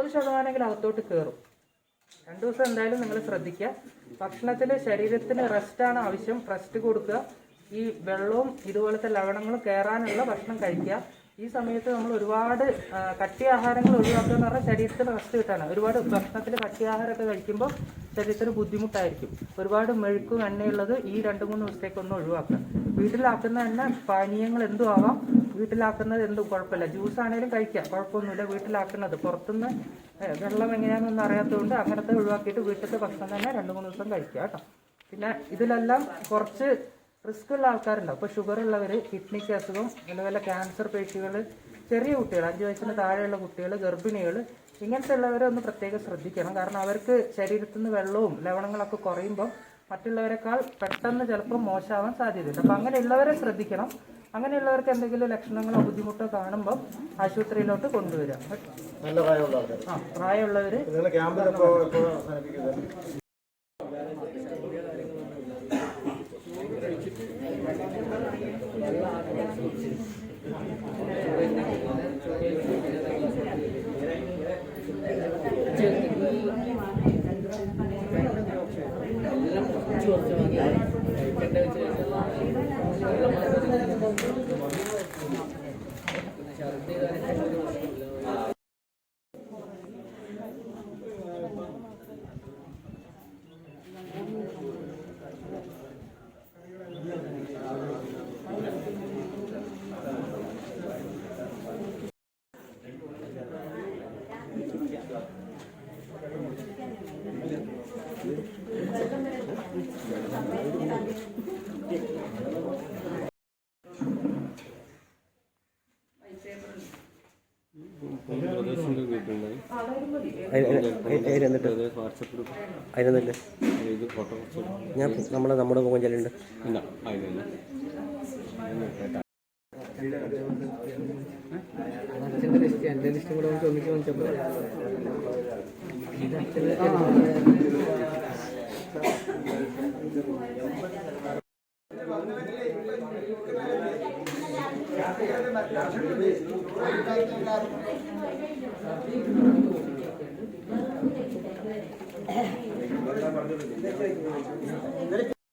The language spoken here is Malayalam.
30% അകത്തോട്ട് കയറും. 2 ദിവസം എന്തായാലും നിങ്ങൾ ശ്രദ്ധിക്കുക. ഭക്ഷണത്തിൽ ശരീരത്തിന് റെസ്റ്റാണ് ആവശ്യം. റെസ്റ്റ് കൊടുക്കുക. ഈ വെള്ളവും ഇതുപോലത്തെ ലവണങ്ങളും കയറാനുള്ള ഭക്ഷണം കഴിക്കുക. ഈ സമയത്ത് നമ്മൾ ഒരുപാട് കട്ടി ആഹാരങ്ങൾ ഒഴിവാക്കുക എന്ന് പറഞ്ഞാൽ ശരീരത്തിന് റെസ്റ്റ് കിട്ടാനാണ്. ഒരുപാട് ഭക്ഷണത്തിൽ കട്ടി ആഹാരമൊക്കെ കഴിക്കുമ്പോൾ ശരീരത്തിന് ബുദ്ധിമുട്ടായിരിക്കും. ഒരുപാട് മെഴുക്കും എണ്ണയുള്ളത് ഈ 2-3 ദിവസത്തേക്കൊന്നും ഒഴിവാക്കുക. വീട്ടിലാക്കുന്ന എണ്ണ പാനീയങ്ങൾ എന്തും ആവാം. വീട്ടിലാക്കുന്നത് എന്തും കുഴപ്പമില്ല. ജ്യൂസ് ആണെങ്കിലും കഴിക്കാം, കുഴപ്പമൊന്നുമില്ല. വീട്ടിലാക്കുന്നത് പുറത്തുനിന്ന് വെള്ളം എങ്ങനെയാണെന്നൊന്നും അറിയാത്തതുകൊണ്ട് അങ്ങനത്തെ ഒഴിവാക്കിയിട്ട് വീട്ടിലത്തെ ഭക്ഷണം തന്നെ 2-3 ദിവസം കഴിക്കുക കേട്ടോ. പിന്നെ ഇതിലെല്ലാം കുറച്ച് റിസ്ക് ഉള്ള ആൾക്കാരുണ്ടാവും. ഇപ്പോൾ ഷുഗർ ഉള്ളവർ, കിഡ്നിക്ക് അസുഖം, അതുപോലെ ക്യാൻസർ പേഷ്യകൾ, ചെറിയ കുട്ടികൾ, 5 വയസ്സിന് താഴെയുള്ള കുട്ടികൾ, ഗർഭിണികൾ, ഇങ്ങനത്തെ ഉള്ളവരെ ഒന്ന് പ്രത്യേകം ശ്രദ്ധിക്കണം. കാരണം അവർക്ക് ശരീരത്തിൽ നിന്ന് വെള്ളവും ലവണങ്ങളൊക്കെ കുറയുമ്പോൾ മറ്റുള്ളവരെക്കാൾ പെട്ടെന്ന് ചിലപ്പോൾ മോശമാവാൻ സാധ്യതയുണ്ട്. അപ്പോൾ അങ്ങനെയുള്ളവരെ ശ്രദ്ധിക്കണം. അങ്ങനെയുള്ളവർക്ക് എന്തെങ്കിലും ലക്ഷണങ്ങളോ ബുദ്ധിമുട്ടോ കാണുമ്പോൾ ആശുപത്രിയിലോട്ട് കൊണ്ടുവരിക. പ്രായമുള്ളവർ അതിനൊന്നുമില്ല. ഞാൻ നമ്മുടെ മുഖം ചെല്ലുണ്ട്. എൻ്റെ ലിസ്റ്റും കൂടെ ചോദിച്ചപ്പോൾ